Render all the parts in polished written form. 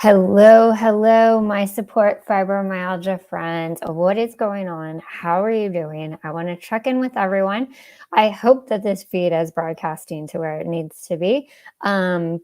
Hello, hello, my support fibromyalgia friends. What is going on? How are you doing? I want to check in with everyone. I hope that this feed is broadcasting to where it needs to be.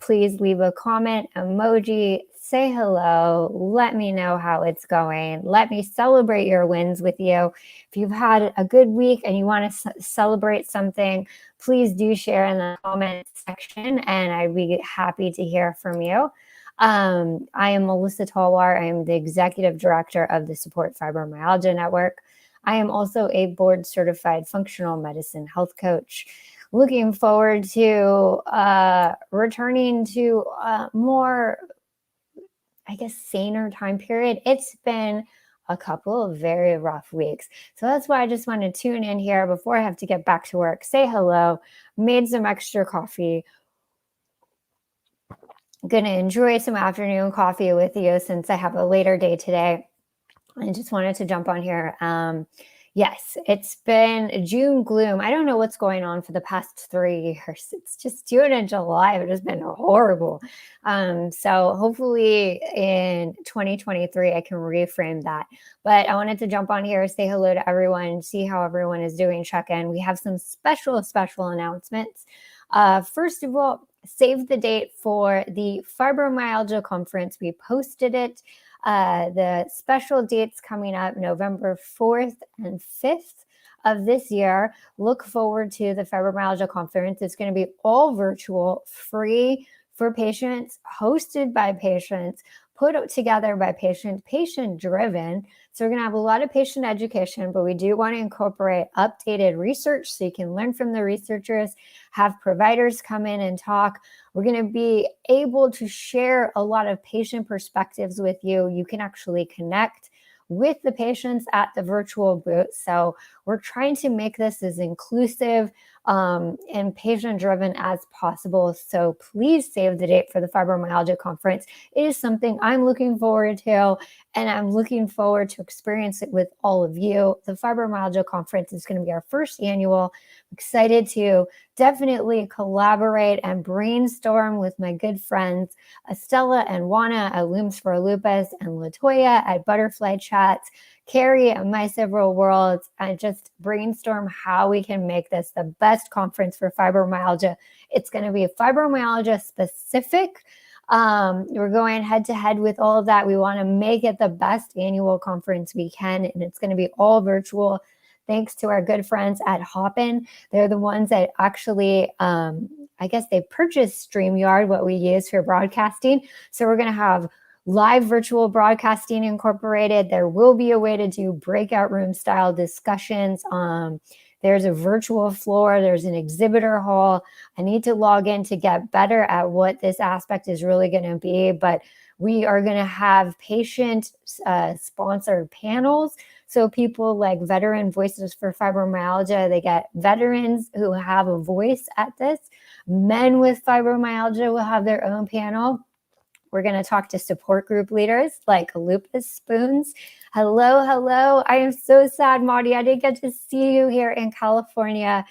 Please leave a comment, emoji, say hello, let me know how it's going. Let me celebrate your wins with you. If you've had a good week and you want to celebrate something, please do share in the comment section and I'd be happy to hear from you. I am Melissa Talwar. I am the executive director of the Support Fibromyalgia Network. I am also a board certified functional medicine health coach. Looking forward to returning to a more, saner time period. It's been a couple of very rough weeks. So that's why I just want to tune in here before I have to get back to work, say hello, made some extra coffee, going to enjoy some afternoon coffee with you since I have a later day today. I just wanted to jump on here. Yes, it's been June gloom. I don't know what's going on for the past 3 years. It's just June and July have just been horrible. So hopefully in 2023, I can reframe that. But I wanted to jump on here, say hello to everyone, see how everyone is doing, check in. We have some special announcements. First of all, save the date for the Fibromyalgia Conference. We posted it. The special dates coming up November 4th and 5th of this year. Look forward to the Fibromyalgia Conference. It's going to be all virtual, free for patients, hosted by patients, put together by patients, patient-driven. So we're going to have a lot of patient education, but we do want to incorporate updated research so you can learn from the researchers, have providers come in and talk. We're going to be able to share a lot of patient perspectives with you. You can actually connect with the patients at the virtual booth. So we're trying to make this as inclusive and patient-driven as possible. So please save the date for the Fibromyalgia Conference. It is something I'm looking forward to, and I'm looking forward to experience it with all of you. The Fibromyalgia Conference is going to be our first annual. I'm excited to definitely collaborate and brainstorm with my good friends, Estella and Juana at Looms for Lupus and Latoya at Butterfly Chats, Carrie at My Several Worlds, and just brainstorm how we can make this the best conference for fibromyalgia. It's going to be fibromyalgia specific. We're going head to head with all of that. We want to make it the best annual conference we can, and it's going to be all virtual. Thanks to our good friends at Hopin. They're the ones that actually, they purchased StreamYard, what we use for broadcasting. So we're going to have live virtual broadcasting incorporated. There will be a way to do breakout room style discussions. There's a virtual floor. There's an exhibitor hall. I need to log in to get better at what this aspect is really going to be, but we are going to have patient sponsored panels. So people like Veteran Voices for Fibromyalgia, they get veterans who have a voice at this. Men with fibromyalgia will have their own panel. We're going to talk to support group leaders like Lupus Spoons. Hello, hello. I am so sad, Marty. I didn't get to see you here in California.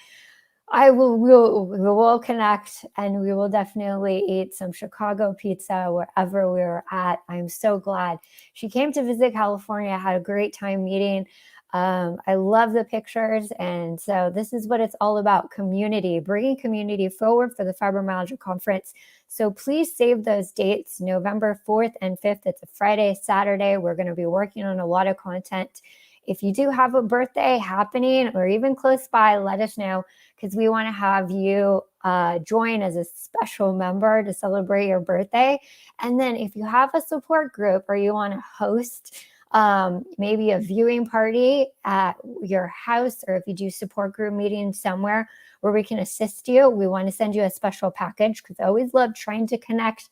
We will connect, and we will definitely eat some Chicago pizza wherever we were at. I'm so glad she came to visit California. I had a great time meeting. I love the pictures. And so this is what it's all about, community, bringing community forward for the Fibromyalgia Conference. So please save those dates, November 4th and 5th. It's a Friday, Saturday. We're going to be working on a lot of content. If you do have a birthday happening or even close by, let us know, because we want to have you join as a special member to celebrate your birthday. And then if you have a support group or you want to host maybe a viewing party at your house, or if you do support group meetings somewhere where we can assist you, we want to send you a special package, because I always love trying to connect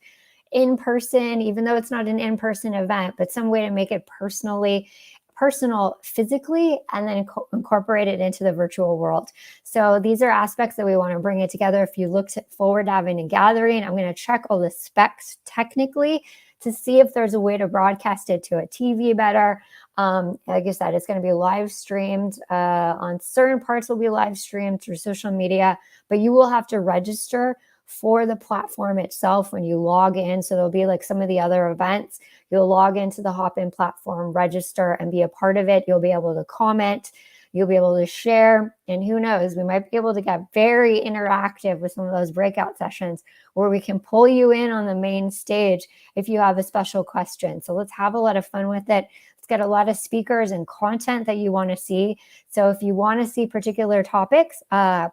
in person, even though it's not an in-person event, but some way to make it personal physically, and then incorporate it into the virtual world. So these are aspects that we want to bring it together. If you look forward to having a gathering, I'm going to check all the specs technically to see if there's a way to broadcast it to a TV better. Like I said, it's going to be live streamed. On certain parts will be live streamed through social media, but you will have to register for the platform itself when you log in. So there'll be like some of the other events. You'll log into the Hopin platform, register, and be a part of it. You'll be able to comment. You'll be able to share. And who knows, we might be able to get very interactive with some of those breakout sessions where we can pull you in on the main stage if you have a special question. So let's have a lot of fun with it. Let's get a lot of speakers and content that you want to see. So if you want to see particular topics,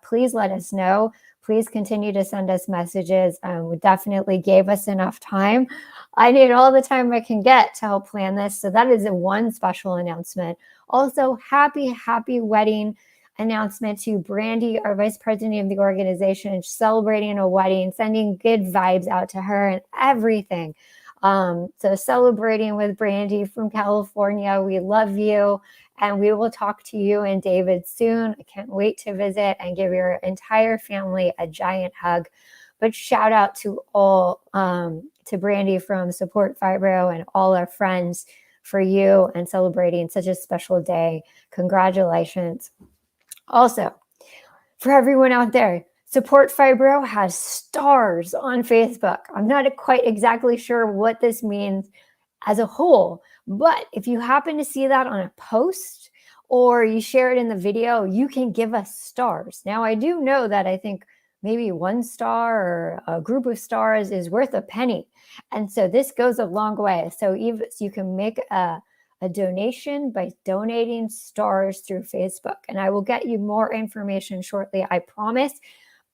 please let us know. Please continue to send us messages. We definitely gave us enough time. I need all the time I can get to help plan this. So that is one special announcement. Also, happy wedding announcement to Brandy, our vice president of the organization, celebrating a wedding, sending good vibes out to her and everything. So celebrating with Brandy from California. We love you. And we will talk to you and David soon. I can't wait to visit and give your entire family a giant hug. But shout out to all, to Brandy from Support Fibro and all our friends for you and celebrating such a special day. Congratulations. Also, for everyone out there, Support Fibro has stars on Facebook. I'm not quite exactly sure what this means as a whole, but if you happen to see that on a post or you share it in the video, you can give us stars. Now, I do know that I think maybe 1 star or a group of stars is worth a penny. And so this goes a long way. So even you can make a donation by donating stars through Facebook. And I will get you more information shortly, I promise.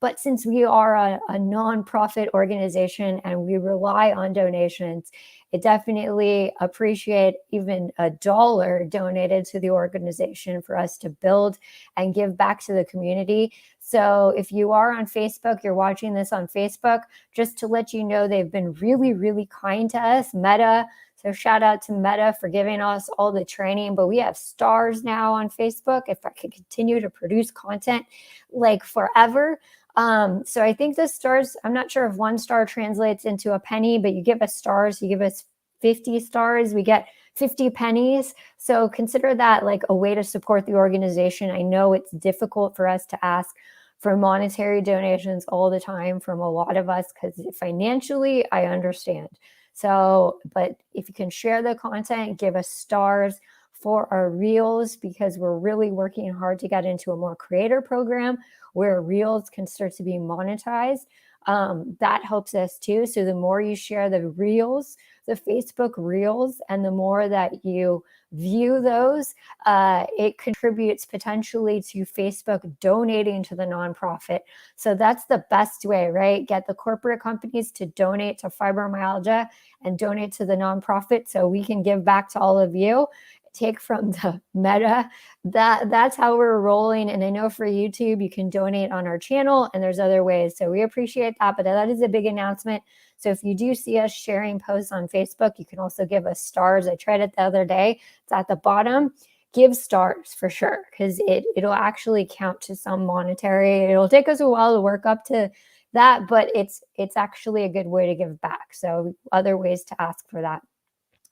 But since we are a nonprofit organization and we rely on donations, I definitely appreciate even $1 donated to the organization for us to build and give back to the community. So if you are on Facebook, you're watching this on Facebook, just to let you know, they've been really, really kind to us. Meta. So shout out to Meta for giving us all the training, but we have stars now on Facebook. If I could continue to produce content like forever. So I think the stars, I'm not sure if 1 star translates into a penny, but you give us stars, you give us 50 stars, we get 50 pennies. So consider that like a way to support the organization. I know it's difficult for us to ask for monetary donations all the time from a lot of us because financially, I understand. So, but if you can share the content, give us stars for our reels, because we're really working hard to get into a more creator program where reels can start to be monetized. That helps us too. So the more you share the reels, the Facebook reels, and the more that you view those, it contributes potentially to Facebook donating to the nonprofit. So that's the best way, right? Get the corporate companies to donate to fibromyalgia and donate to the nonprofit so we can give back to all of you. Take from the Meta. That's how we're rolling. And I know for YouTube, you can donate on our channel and there's other ways. So we appreciate that. But that is a big announcement. So if you do see us sharing posts on Facebook, you can also give us stars. I tried it the other day. It's at the bottom. Give stars for sure, because it'll actually count to some monetary. It'll take us a while to work up to that, but it's actually a good way to give back. So other ways to ask for that.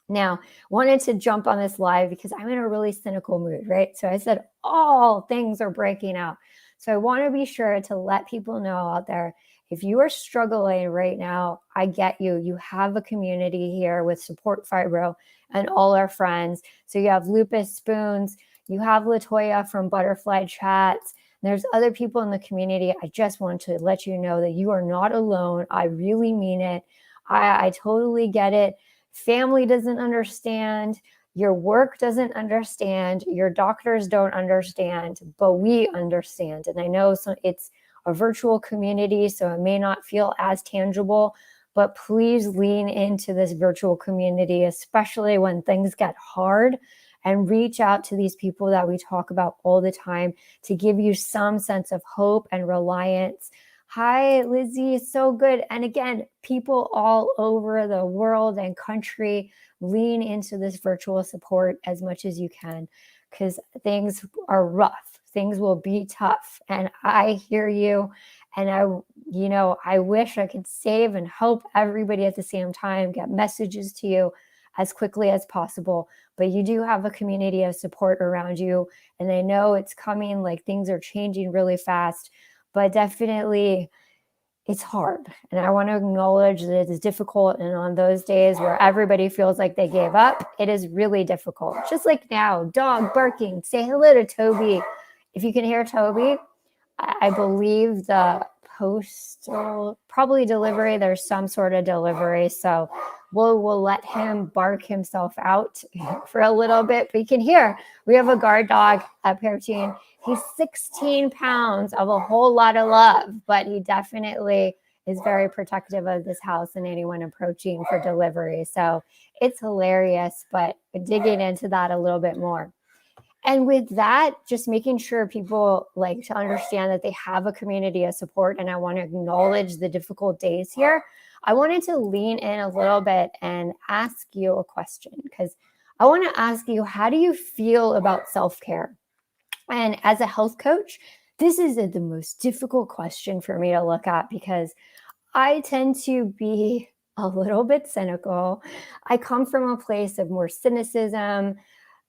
Now, wanted to jump on this live because I'm in a really cynical mood, right? So I said all things are breaking out. So I want to be sure to let people know out there, if you are struggling right now, I get you. You have a community here with Support Fibro and all our friends. So you have Lupus Spoons, you have Latoya from Butterfly Chats, and there's other people in the community. I just want to let you know that you are not alone. I really mean it. I totally get it. Family doesn't understand, your work doesn't understand, your doctors don't understand, but we understand. And I know it's a virtual community, so it may not feel as tangible, but please lean into this virtual community, especially when things get hard, and reach out to these people that we talk about all the time to give you some sense of hope and reliance. Hi, Lizzie. So good. And again, people all over the world and country, lean into this virtual support as much as you can, because things are rough. Things will be tough. And I hear you. And I wish I could save and help everybody at the same time, get messages to you as quickly as possible. But you do have a community of support around you. And I know it's coming, like things are changing really fast. But definitely, it's hard. And I want to acknowledge that it is difficult. And on those days where everybody feels like they gave up, it is really difficult. Just like now, dog barking, say hello to Toby. If you can hear Toby, I believe the postal, probably delivery, there's some sort of delivery. So we'll let him bark himself out for a little bit. But you can hear, we have a guard dog at Peartine. He's 16 pounds of a whole lot of love, but he definitely is very protective of this house and anyone approaching for delivery. So it's hilarious, but digging into that a little bit more. And with that, just making sure people like to understand that they have a community of support. And I want to acknowledge the difficult days here. I wanted to lean in a little bit and ask you a question, because I want to ask you, how do you feel about self-care? And as a health coach, this is the most difficult question for me to look at, because I tend to be a little bit cynical. I come from a place of more cynicism,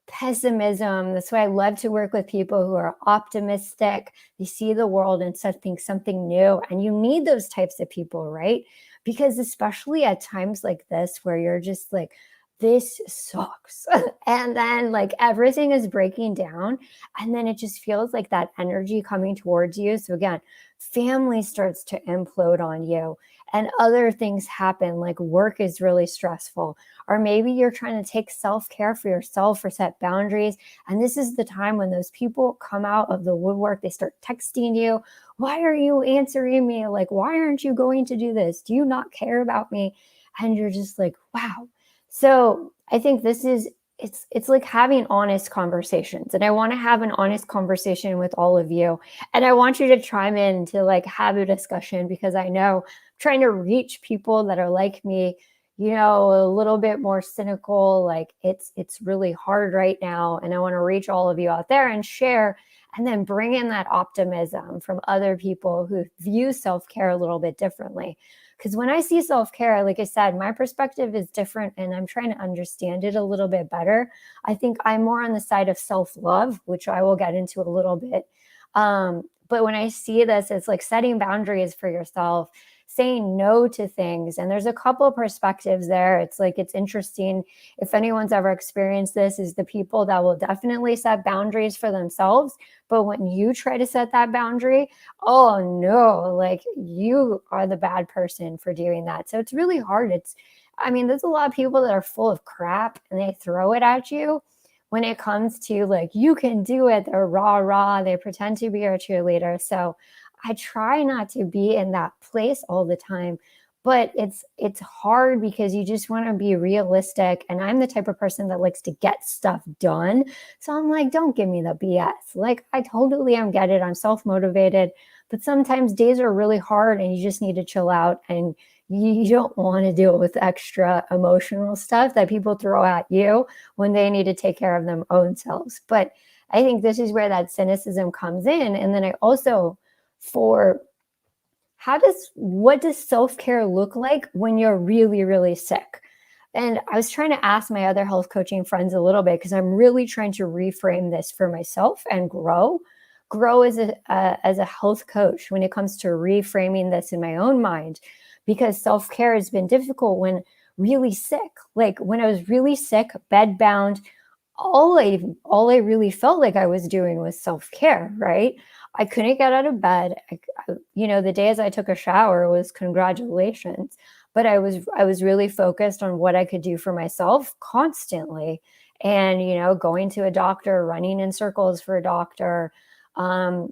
pessimism. That's why I love to work with people who are optimistic. They see the world in something new. And you need those types of people, right? Because especially at times like this, where you're just like, this sucks. And then like everything is breaking down. And then it just feels like that energy coming towards you. So again, family starts to implode on you and other things happen, like work is really stressful. Or maybe you're trying to take self-care for yourself or set boundaries. And this is the time when those people come out of the woodwork. They start texting you. Why are you answering me? Like, why aren't you going to do this? Do you not care about me? And you're just like, wow. So I think this is, it's like having honest conversations. And I want to have an honest conversation with all of you. And I want you to chime in to like have a discussion, because I know I'm trying to reach people that are like me, you know, a little bit more cynical. Like it's really hard right now. And I want to reach all of you out there and share, and then bring in that optimism from other people who view self-care a little bit differently. Because when I see self-care, like I said, my perspective is different and I'm trying to understand it a little bit better. I think I'm more on the side of self-love, which I will get into a little bit. But when I see this, it's like setting boundaries for yourself, saying no to things. And there's a couple of perspectives there. It's like, it's interesting. If anyone's ever experienced this, is the people that will definitely set boundaries for themselves. But when you try to set that boundary, oh no, like you are the bad person for doing that. So it's really hard. I mean, there's a lot of people that are full of crap and they throw it at you. When it comes to like, you can do it, they're rah, they pretend to be your cheerleader. So I try not to be in that place all the time, but it's hard because you just want to be realistic. And I'm the type of person that likes to get stuff done. So I'm like, don't give me the BS. Like I totally am get it. I'm self-motivated, but sometimes days are really hard and you just need to chill out, and you don't want to deal with extra emotional stuff that people throw at you when they need to take care of their own selves. But I think this is where that cynicism comes in. And then I also, for what does self-care look like when you're really, really sick? And I was trying to ask my other health coaching friends a little bit, because I'm really trying to reframe this for myself and grow as a health coach when it comes to reframing this in my own mind, because self-care has been difficult when really sick. Like when I was really sick, bedbound, all I really felt like I was doing was self-care, right? I couldn't get out of bed. The days I took a shower was congratulations, but I was really focused on what I could do for myself constantly. And, going to a doctor, running in circles for a doctor. And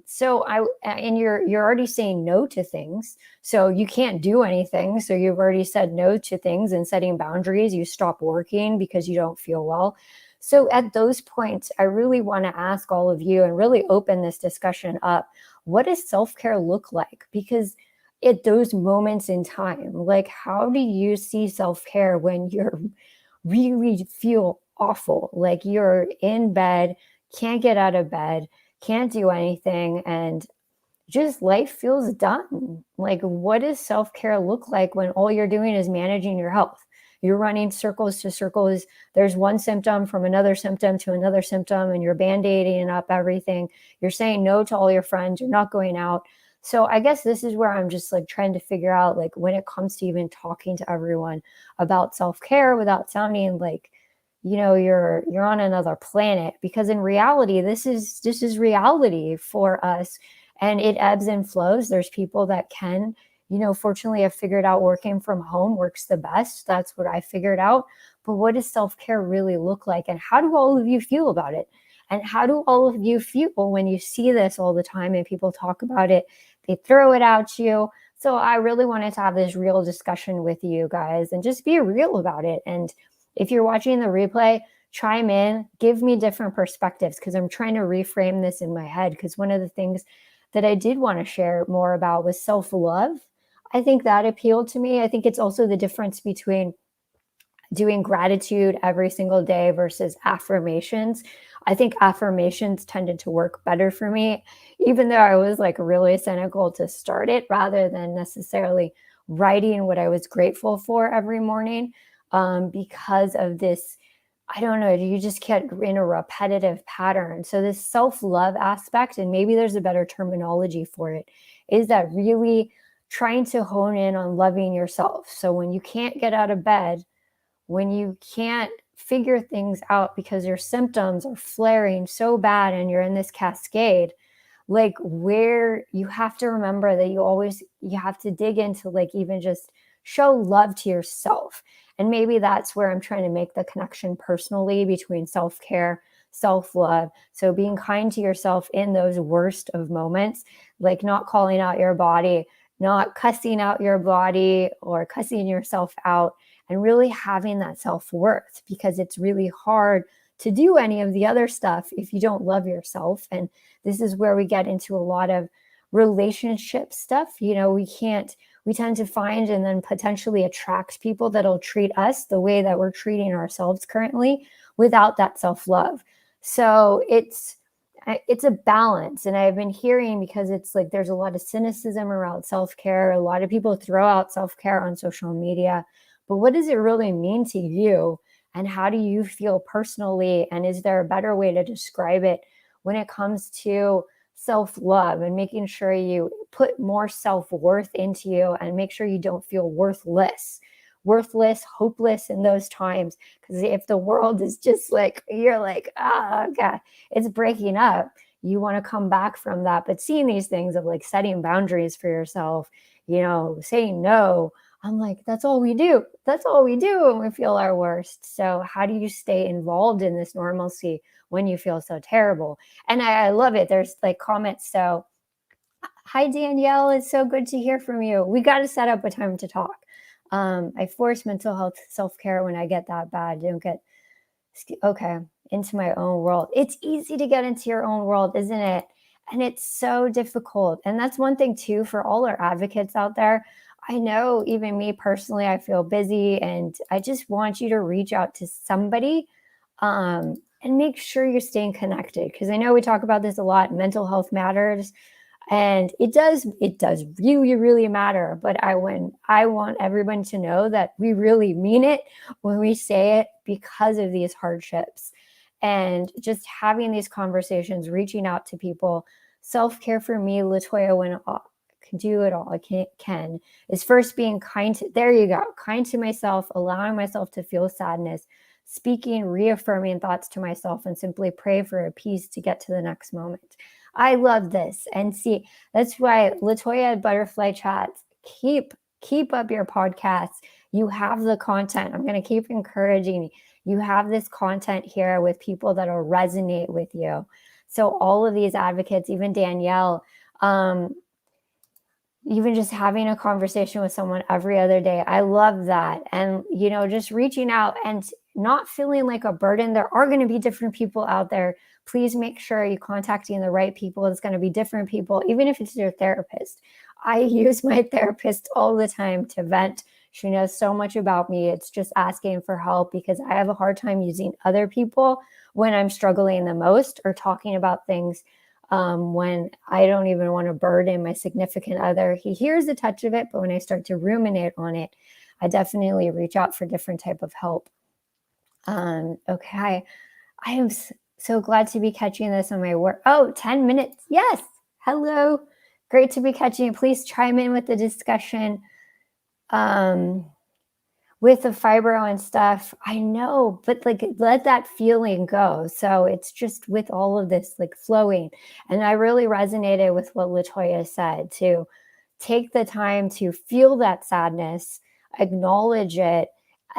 you're already saying no to things. So you can't do anything. So you've already said no to things and setting boundaries. You stop working because you don't feel well. So at those points, I really want to ask all of you and really open this discussion up. What does self-care look like? Because at those moments in time, like how do you see self-care when you're really feel awful? Like you're in bed, can't get out of bed, can't do anything, and just life feels done. Like what does self-care look like when all you're doing is managing your health? You're running circles to circles. There's one symptom from another symptom to another symptom, and you're band-aiding up everything. You're saying no to all your friends. You're not going out. So I guess this is where I'm just like trying to figure out, like, when it comes to even talking to everyone about self-care without sounding like, you're on another planet, because in reality, this is reality for us, and it ebbs and flows. There's people that can, fortunately have figured out working from home works the best. That's what I figured out. But what does self-care really look like? And how do all of you feel about it? And how do all of you feel when you see this all the time and people talk about it? They throw it at you. So I really wanted to have this real discussion with you guys and just be real about it. And if you're watching the replay, chime in, give me different perspectives, because I'm trying to reframe this in my head. Because one of the things that I did want to share more about was self-love. I think that appealed to me. I think it's also the difference between doing gratitude every single day versus affirmations. I think affirmations tended to work better for me, even though I was like really cynical to start it, rather than necessarily writing what I was grateful for every morning, because of this. I don't know, you just get in a repetitive pattern. So, this self love aspect, and maybe there's a better terminology for it, is that really trying to hone in on loving yourself. So, when you can't get out of bed, when you can't figure things out because your symptoms are flaring so bad and you're in this cascade, like, where you have to remember that you have to dig into, like, even just show love to yourself. And maybe that's where I'm trying to make the connection personally between self-care, self-love. So being kind to yourself in those worst of moments, like not calling out your body, not cussing out your body or cussing yourself out, and really having that self-worth, because it's really hard to do any of the other stuff if you don't love yourself. And this is where we get into a lot of relationship stuff. We tend to find and then potentially attract people that'll treat us the way that we're treating ourselves currently without that self-love. So it's a balance. And I've been hearing, because it's like there's a lot of cynicism around self-care. A lot of people throw out self-care on social media. But what does it really mean to you? And how do you feel personally? And is there a better way to describe it when it comes to self-love and making sure you put more self-worth into you and make sure you don't feel worthless, hopeless in those times? Because if the world is just like, you're like, God, it's breaking up, you want to come back from that. But seeing these things of like setting boundaries for yourself, saying no, I'm like, that's all we do. That's all we do when we feel our worst. So how do you stay involved in this normalcy when you feel so terrible? And I love it. There's like comments. So, hi, Danielle. It's so good to hear from you. We got to set up a time to talk. I force mental health self-care when I get that bad. Don't get, okay, into my own world. It's easy to get into your own world, isn't it? And it's so difficult. And that's one thing too, for all our advocates out there. I know even me personally, I feel busy, and I just want you to reach out to somebody, and make sure you're staying connected. Because I know we talk about this a lot. Mental health matters. And it does really, really matter. But I want everyone to know that we really mean it when we say it, because of these hardships. And just having these conversations, reaching out to people. Self-care for me, Latoya, when I can do it all, can, is first being kind to, there you go, kind to myself, allowing myself to feel sadness, speaking reaffirming thoughts to myself, and simply pray for a peace to get to the next moment. I love this. And see, that's why Latoya at Butterfly Chats, keep up your podcasts. You have the content. I'm going to keep encouraging you. You have this content here with people that'll resonate with you. So all of these advocates, even Danielle, even just having a conversation with someone every other day, I love that. And, just reaching out and not feeling like a burden. There are going to be different people out there. Please make sure you're contacting the right people. It's going to be different people, even if it's your therapist. I use my therapist all the time to vent. She knows so much about me. It's just asking for help, because I have a hard time using other people when I'm struggling the most, or talking about things when I don't even want to burden my significant other. He hears the touch of it, but when I start to ruminate on it, I definitely reach out for different type of help. Okay. I am so glad to be catching this on my work. Oh, 10 minutes. Yes. Hello. Great to be catching you. Please chime in with the discussion. Um, with the fibro and stuff, I know, but like let that feeling go. So it's just with all of this like flowing. And I really resonated with what Latoya said to take the time to feel that sadness, acknowledge it.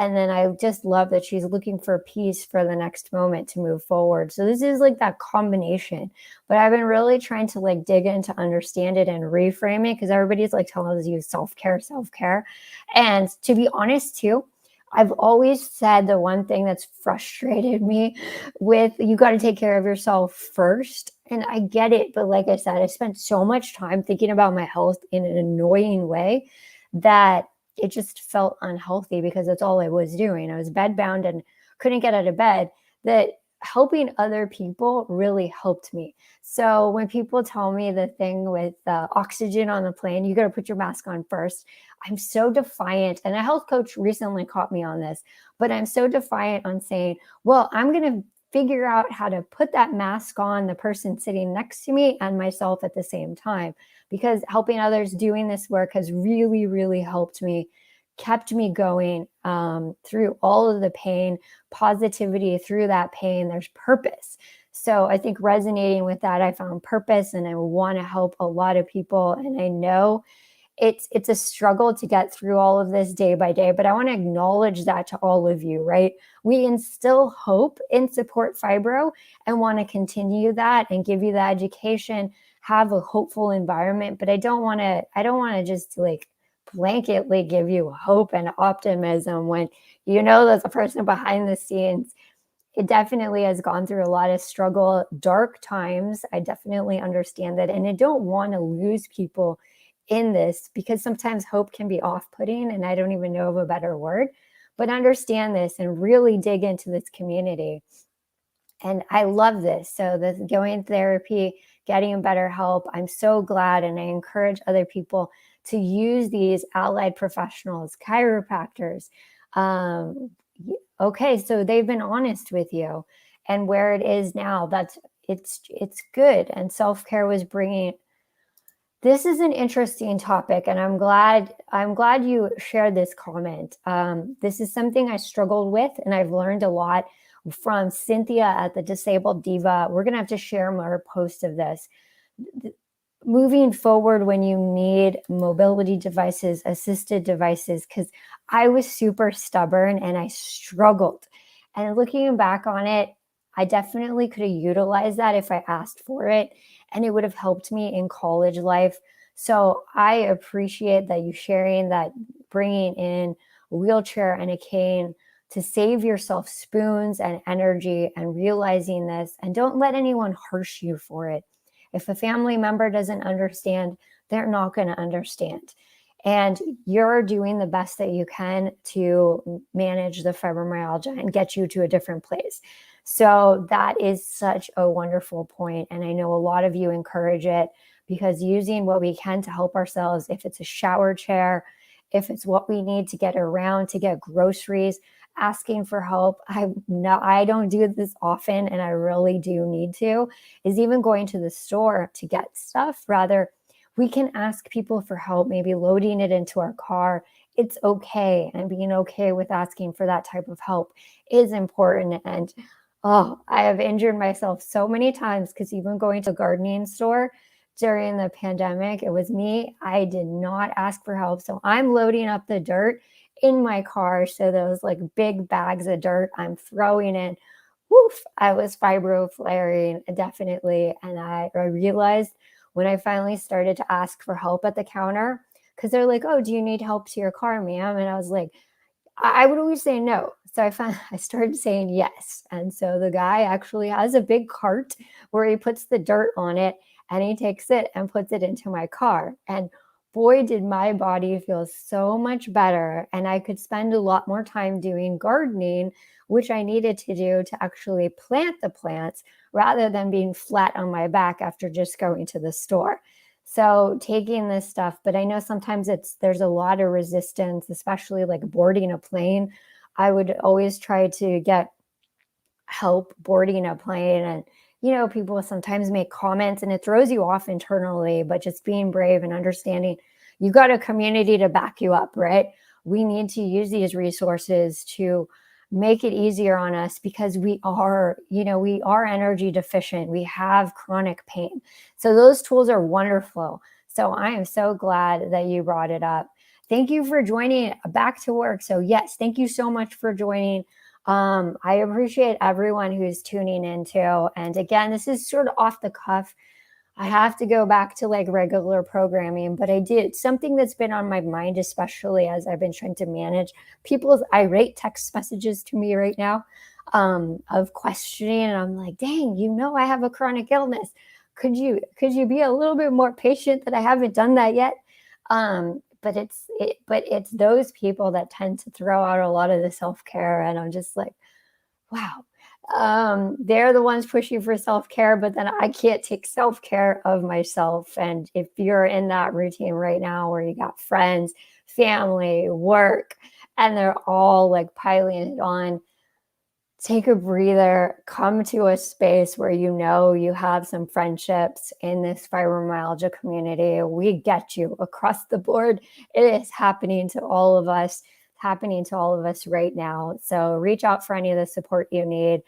And then I just love that she's looking for peace for the next moment to move forward. So this is like that combination. But I've been really trying to like dig in to understand it and reframe it because everybody's like telling us to use self-care, self-care. And to be honest, too, I've always said the one thing that's frustrated me with you got to take care of yourself first. And I get it. But like I said, I spent so much time thinking about my health in an annoying way that it just felt unhealthy because that's all I was doing. I was bedbound and couldn't get out of bed. That helping other people really helped me. So when people tell me the thing with oxygen on the plane, you got to put your mask on first. I'm so defiant. And a health coach recently caught me on this, but I'm so defiant on saying, well, I'm going to figure out how to put that mask on the person sitting next to me and myself at the same time, because helping others doing this work has really, really helped me, kept me going through all of the pain, positivity through that pain. There's purpose. So I think resonating with that, I found purpose and I want to help a lot of people. And I know it's a struggle to get through all of this day by day, but I want to acknowledge that to all of you, right? We instill hope in Support Fibro and want to continue that and give you the education, have a hopeful environment, but I don't want to just like blanketly give you hope and optimism when you know that the person behind the scenes, it definitely has gone through a lot of struggle, dark times. I definitely understand that. And I don't want to lose people in this because sometimes hope can be off-putting and I don't even know of a better word, but understand this and really dig into this community. And I love this. So the going therapy, getting better help, I'm so glad. And I encourage other people to use these allied professionals, chiropractors. Um, okay, so they've been honest with you and where it is now, it's good. And self-care was bringing. This is an interesting topic, and I'm glad you shared this comment. This is something I struggled with, and I've learned a lot from Cynthia at the Disabled Diva. We're gonna have to share more posts of this. Moving forward, when you need mobility devices, assisted devices, because I was super stubborn and I struggled. And looking back on it, I definitely could have utilized that if I asked for it, and it would have helped me in college life. So I appreciate that you sharing that, bringing in a wheelchair and a cane to save yourself spoons and energy and realizing this, and don't let anyone harsh you for it. If a family member doesn't understand, they're not going to understand. And you're doing the best that you can to manage the fibromyalgia and get you to a different place. So that is such a wonderful point. And I know a lot of you encourage it because using what we can to help ourselves, if it's a shower chair, if it's what we need to get around to get groceries, asking for help. I don't do this often and I really do need to, is even going to the store to get stuff. Rather, we can ask people for help, maybe loading it into our car. It's okay. And being okay with asking for that type of help is important. And oh, I have injured myself so many times because even going to a gardening store during the pandemic, it was me. I did not ask for help. So I'm loading up the dirt in my car. So those like big bags of dirt I'm throwing in. Woof, I was fibro flaring definitely. And I realized when I finally started to ask for help at the counter, because they're like, oh, do you need help to your car, ma'am? And I was like, I would always say no. So I started saying yes. And so the guy actually has a big cart where he puts the dirt on it and he takes it and puts it into my car. And boy, did my body feel so much better. And I could spend a lot more time doing gardening, which I needed to do to actually plant the plants rather than being flat on my back after just going to the store. So taking this stuff, but I know sometimes there's a lot of resistance, especially like boarding a plane. I would always try to get help boarding a plane, and people sometimes make comments and it throws you off internally, but just being brave and understanding you got a community to back you up, right? We need to use these resources to make it easier on us because we are energy deficient. We have chronic pain. So those tools are wonderful. So I am so glad that you brought it up. Thank you for joining Back to Work. So yes, thank you so much for joining. I appreciate everyone who's tuning in too. And again, this is sort of off the cuff. I have to go back to like regular programming, but I did something that's been on my mind, especially as I've been trying to manage people's irate text messages to me right now, of questioning. And I'm like, dang, I have a chronic illness. Could you be a little bit more patient that I haven't done that yet? But it's those people that tend to throw out a lot of the self-care, and I'm just like, wow. They're the ones pushing for self-care, but then I can't take self-care of myself. And if you're in that routine right now where you got friends, family, work, and they're all like piling it on, take a breather, come to a space where you have some friendships in this fibromyalgia community. We get you across the board. It is happening to all of us, right now. So reach out for any of the support you need.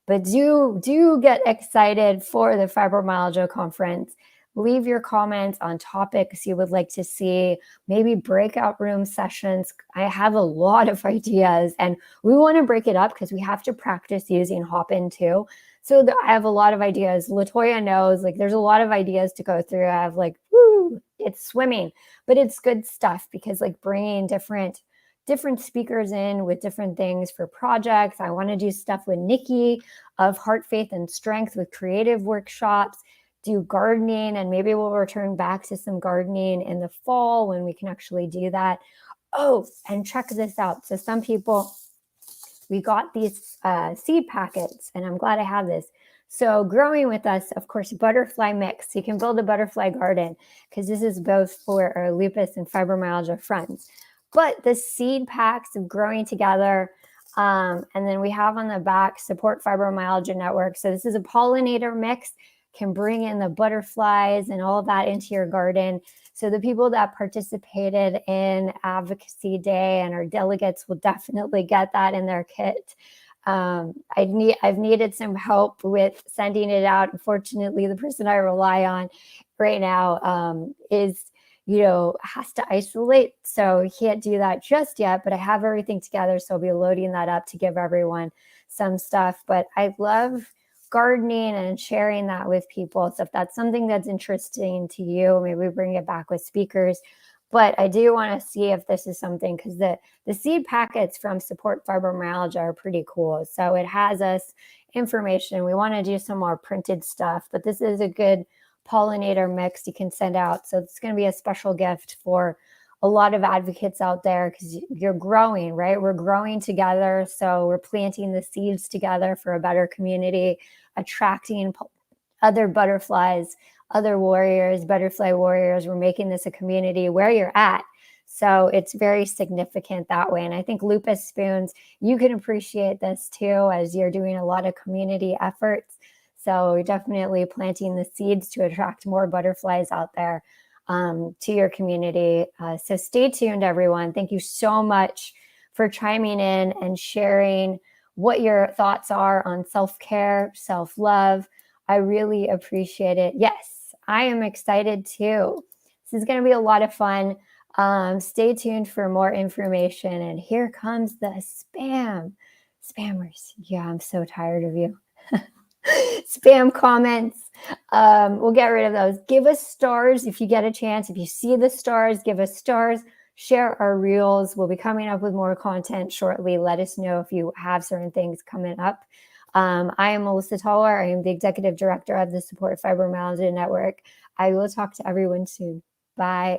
But do get excited for the Fibromyalgia Conference. Leave your comments on topics you would like to see, maybe breakout room sessions. I have a lot of ideas, and we want to break it up because we have to practice using Hopin too. So I have a lot of ideas. Latoya knows, like, there's a lot of ideas to go through. I have like, woo, it's swimming, but it's good stuff because like bringing different speakers in with different things for projects. I want to do stuff with Nikki of Heart, Faith, and Strength with creative workshops, do gardening, and maybe we'll return back to some gardening in the fall when we can actually do that. Oh, and check this out. So some people, we got these seed packets, and I'm glad I have this. So growing with us, of course, butterfly mix. You can build a butterfly garden because this is both for our lupus and fibromyalgia friends. But the seed packs of growing together, and then we have on the back Support Fibromyalgia Network. So this is a pollinator mix, can bring in the butterflies and all of that into your garden. So the people that participated in Advocacy Day and our delegates will definitely get that in their kit. I've needed some help with sending it out. Unfortunately, the person I rely on right now has to isolate. So he can't do that just yet, but I have everything together. So I'll be loading that up to give everyone some stuff. But I love gardening and sharing that with people. So if that's something that's interesting to you, maybe bring it back with speakers. But I do want to see if this is something, because the seed packets from Support Fibromyalgia are pretty cool. So it has us information. We want to do some more printed stuff, but this is a good pollinator mix you can send out. So it's going to be a special gift for a lot of advocates out there because you're growing, right? We're growing together. So we're planting the seeds together for a better community, attracting other butterflies, other warriors, butterfly warriors. We're making this a community where you're at. So it's very significant that way. And I think Lupus Spoons, you can appreciate this too, as you're doing a lot of community efforts. So definitely planting the seeds to attract more butterflies out there to your community. So stay tuned, everyone. Thank you so much for chiming in and sharing what your thoughts are on self-care, self-love. I really appreciate it. Yes, I am excited too. This is going to be a lot of fun. Stay tuned for more information. And here comes the spammers. Yeah, I'm so tired of you. Spam comments. We'll get rid of those. Give us stars if you get a chance. If you see the stars, give us stars. Share our reels. We'll be coming up with more content shortly. Let us know if you have certain things coming up. I am Melissa Toller. I am the Executive Director of the Support Fibromyalgia Network. I will talk to everyone soon. Bye.